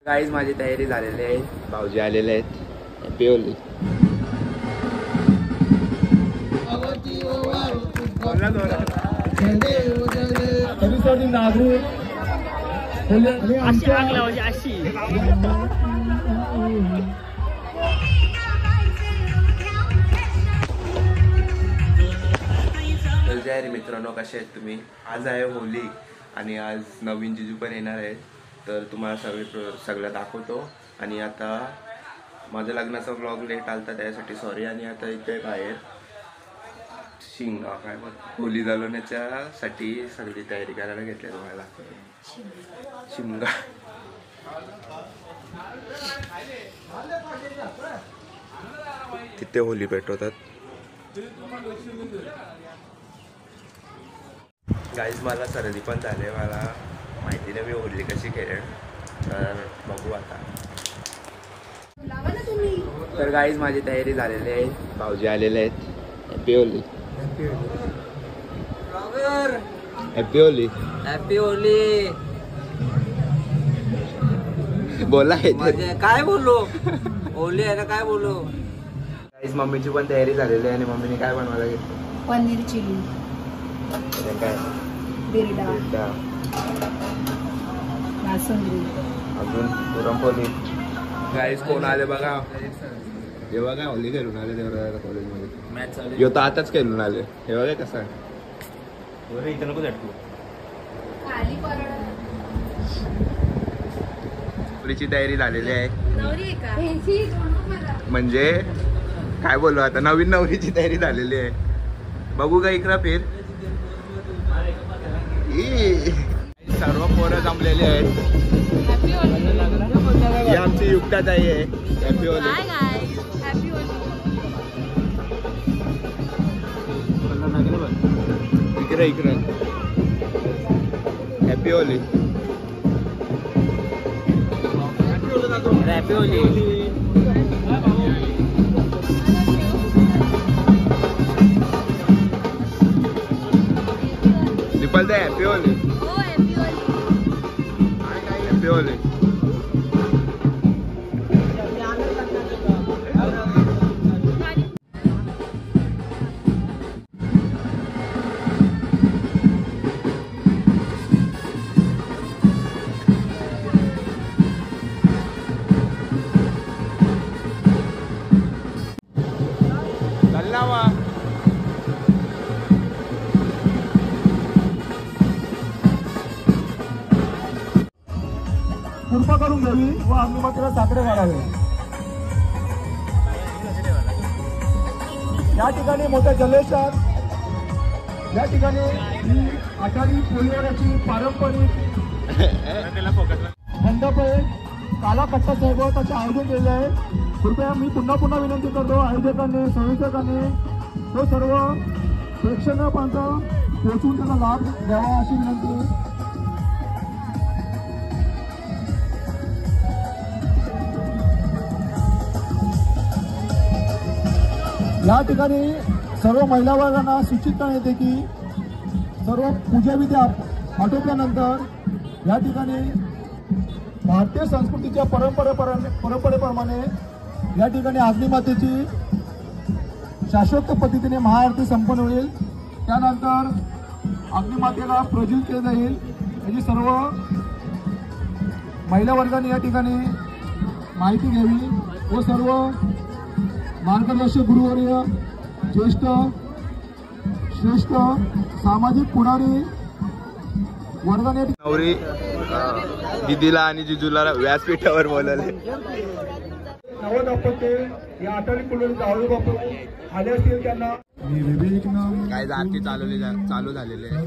Guys माझी तयारी झालेली आहे, भाऊजी आलेले आहेत. पिवली तर जय रे मित्रांनो, कसे आहेत तुम्ही? आज आहे होली आणि आज नवीन जिजू पण येणार आहेत. तर तुम्हाला सगळं दाखवतो. आणि आता माझ्या लग्नाचा व्लॉग लेट आलता त्यासाठी सॉरी. आणि आता इथे बाहेर शिंगा काय होली घालवण्याच्यासाठी सगळी तयारी करायला घेतली. तुम्हाला शिमगा तिथे होली पेटवतात. गाईज मला सर्दी पण झाले, मला माहिती नाही मी होली कशी खेळेल, तर बघू आता. तर गाईज माझी तयारी झालेली आहे, भाऊजी आलेले आहेत. Happy Holy. Happy Holy. Happy Holy. बोला काय बोलू? होली आहे ना, काय बोलू? गाईज मम्मीची पण तयारी झालेली आहे आणि मम्मीने काय बनवायला घेतलं? पनीर चिली, काय बिरडा, बासुंदी, अजून पुरणपोळी. गाईज कोण आले बघा, हे बघा होली खेळून आले देवराला कॉलेजमध्ये. यो तर आताच खेळून आले. हे बघा कसं आहे. इथं नको झटकू. होलीची तयारी झालेली आहे, म्हणजे काय बोलू आता, नवीन नवरीची तयारी झालेली आहे. बघू का इकडं फिर. सर्व पोरं जमलेले आहेत. ही आमची युक्ताताई आहे. Happy Holy. इकडे इकडे happy Holy. Happy Holy. The people ताई हॅपी होली. Happy Holy. कृपा करून घ्यावी व आम्ही मात्र साकडे वाढावे. या ठिकाणी मोठ्या जल्लोषात या ठिकाणी ही आषाढी पोळीवड्याची पारंपरिक मंडप काला कट्टा सहभागाचे आयोजन केले आहे. कृपया मी पुन्हा विनंती करतो आयोजकांनी, संयोजकांनी तो सर्व प्रेक्षकांपर्यंत पोहोचून त्याचा लाभ द्यावा अशी विनंती. या ठिकाणी सर्व महिला वर्गांना सूचित करण्यात येते की सर्व पूजाविधी आटोपल्यानंतर या ठिकाणी भारतीय संस्कृतीच्या परंपरेप्रमाणे या ठिकाणी अग्निमातेची शाश्वत पद्धतीने महाआरती संपन्न होईल. त्यानंतर अग्निमातेला प्रज्वलित केले जाईल. याची सर्व महिला वर्गाने या ठिकाणी माहिती घ्यावी व सर्व मार्गदर्शक गुरुवर्य, ज्येष्ठ श्रेष्ठ सामाजिक पुढारी वर्गाने नवरी दिदीला आणि जिजूला व्यासपीठावर बोलवले. नवदंपती या आषाढी पोळीवड्याचे आयोजक आले असतील त्यांना काय आरती चालू झालेले आहे.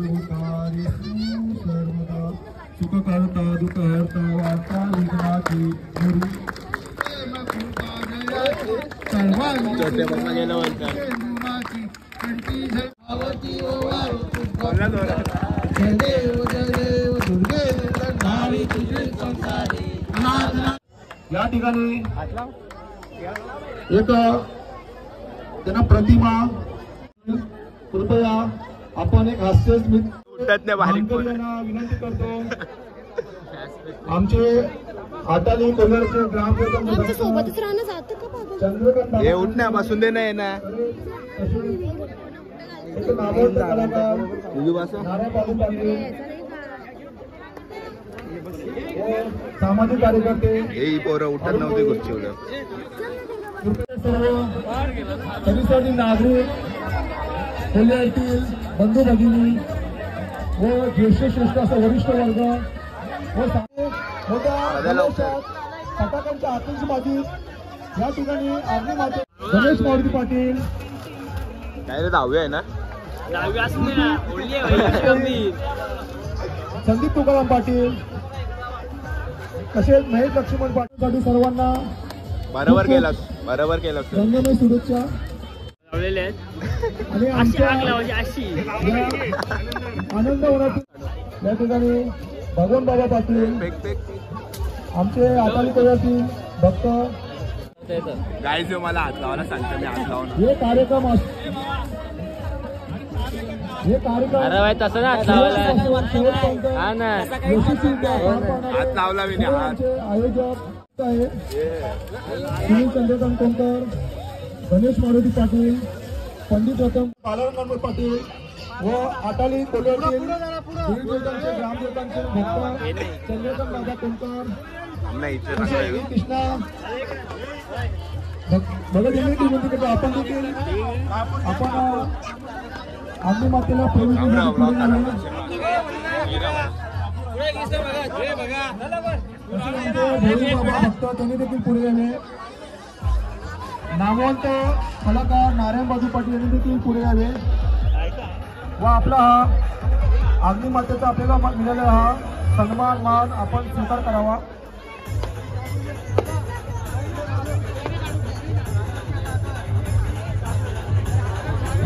सुख करता दुःख हरता वार्ता विघ्नाची छोटे मम्मा गेलं बोलतात. या ठिकाणी एक त्यांना प्रतिमा, कृपया आपण एक हास्यस्मित बारीक विनंती करतो. आमचे आटाली कोल्हापूर ग्रामपंचायत आमच्या सोबतच राहणं जातं का बाबा? चंद्रकांत हे उठ ना, बसून दे ना ये ना. नामवंत कलाकार तुझी बसा. नारायण बाबू पाटील व सामाजिक कार्यकर्ते हे पोरं उठत नव्हते खुर्चीवर. सर्व परिसरातील नागरिक कोल्ह्यातील बंधू भगिनी व ज्येष्ठ असा वरिष्ठ वर्ग व मोठ्या जल्लोषात फटाक्यांच्या आतिषबाजीत या ठिकाणी आगरी माते गणेश मारुती पाटील काय रे, 10वी आहे ना? संदीप तुकाराम पाटील तसेच महेश लक्ष्मण पाटील सर्वांना बरोबर केलं. रंगमय शुभेच्छा. आणि आमच्या या आनंद वनातील या ठिकाणी भगवान बाबा पाटील आमचे आटाली कोल्ह्यातील भक्त गाईज मला हात लावायला सांगतो, मी हात लावून. हे कार्यक्रम अरे भाई तसं ना हा ना हात लावला मी हात. आयोजक आहे सुनील चंद्रकांत कोणकर, गणेश मारुती पाटील, पंडित रतन बालगंगाधर पाटील व आटाली कोल्ह्यातील देवदेवतांचे ग्रामदेवतांचे भक्त चंद्रकांत दादा कोणकर, कृष्णा भगत यांनी ती विनंती करतो आपण देखील आपण आम्ही मातेला भक्त त्यांनी देखील पुढे यावे. नामवंत कलाकार नारायण बाबू पाटील यांनी देखील पुढे यावे व आपला हा अग्नी मातेचा आपल्याला मिळालेला हा सन्मान मान आपण स्वीकार करावा.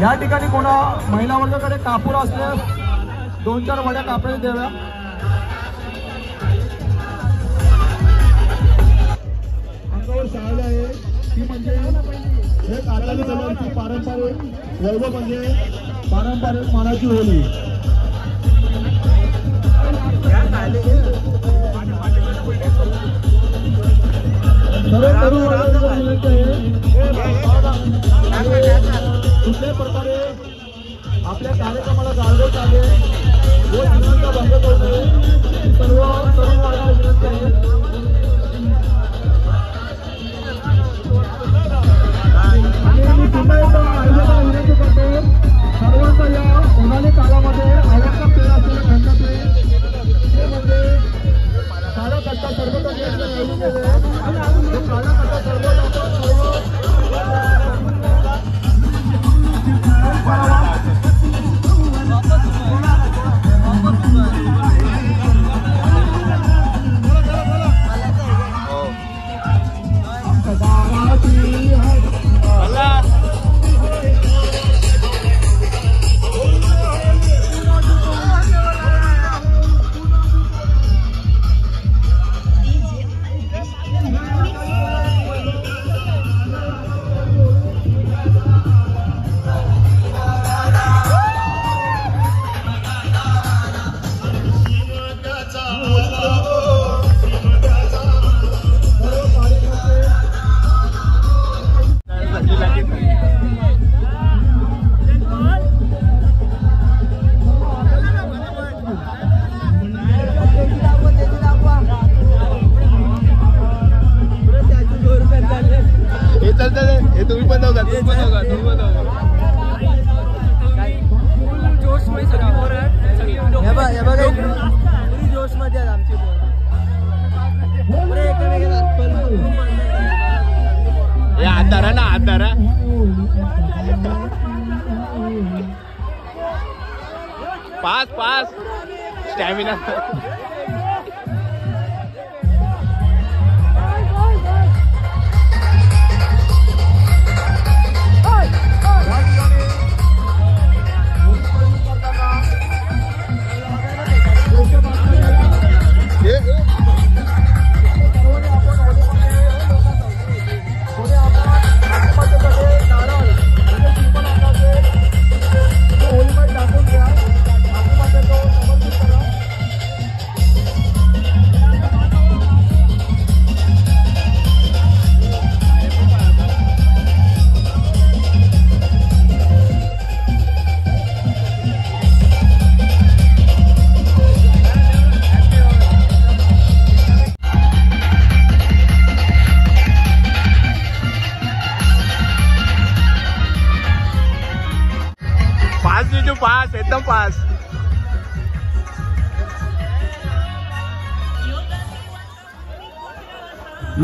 या ठिकाणी कोणा महिला वर्गाकडे कापूर असल्यास 2-4 वड्या कापडी द्याव्या. अंगावर शाळा आहे ती म्हणजे एक आटाली कोल्ह्याची पारंपरिक वैभव म्हणजे पारंपरिक मानाची होळी. सर्व तरुण वर्गाला विनंती आहे कुठल्याही प्रकारे आपल्या कार्यक्रमाला गाळवे चाले व नियमांचा भंग करू नये. सर्व तरुण वर्गाला विनंती आहे. आणि मी पुन्हा एकदा आयोजकाला विनंती करतो सर्वांचा या उन्हाळी काळामध्ये आवडता पेय असलेला थंड पेय ते म्हणजे काळा कट्टा सरबत निवडून गेले. काळा कट्टा सरबत पास स्टॅमिना.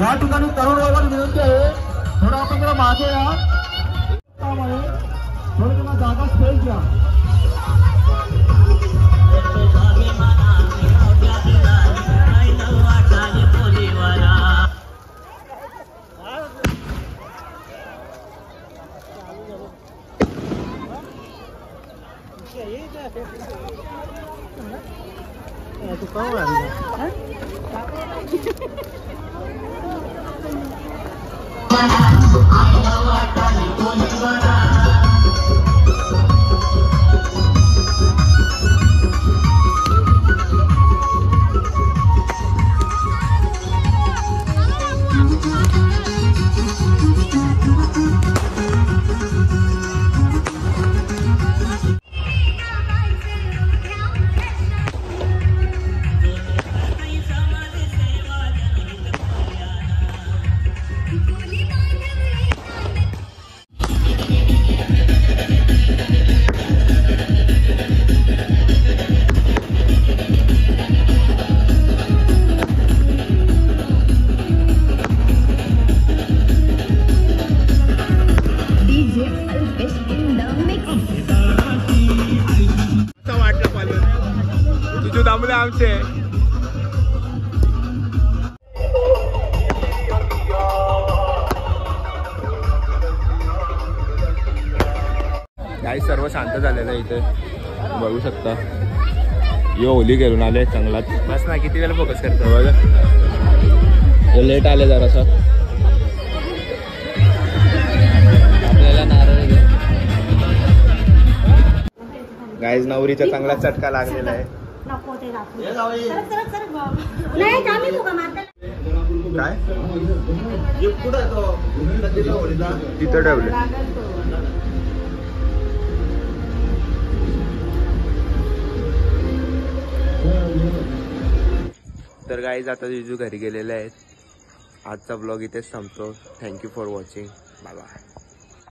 या ठिकाणी तरुण वर्गाला विनंती आहे, थोडं आपण जरा मागे या, त्यामुळे थोडं त्यांना जागा स्पेस द्या. तुझे दामले आमचे काही सर्व शांत झालेलं आहे इथे बघू शकता. यो होली घेऊन आले चांगलाच. बस ना किती वेळा फोकस करतो बघा. लेट आले जरासा. आपल्याला नारळ गाईज नवरीचा चांगला चटका लागलेला आहे. काय तिथं ठेवलं. तर गाईज आता जिजू घरी गेलेले आहेत. आजचा ब्लॉग इथेच थांबतो. Thank you for watching. Bye bye.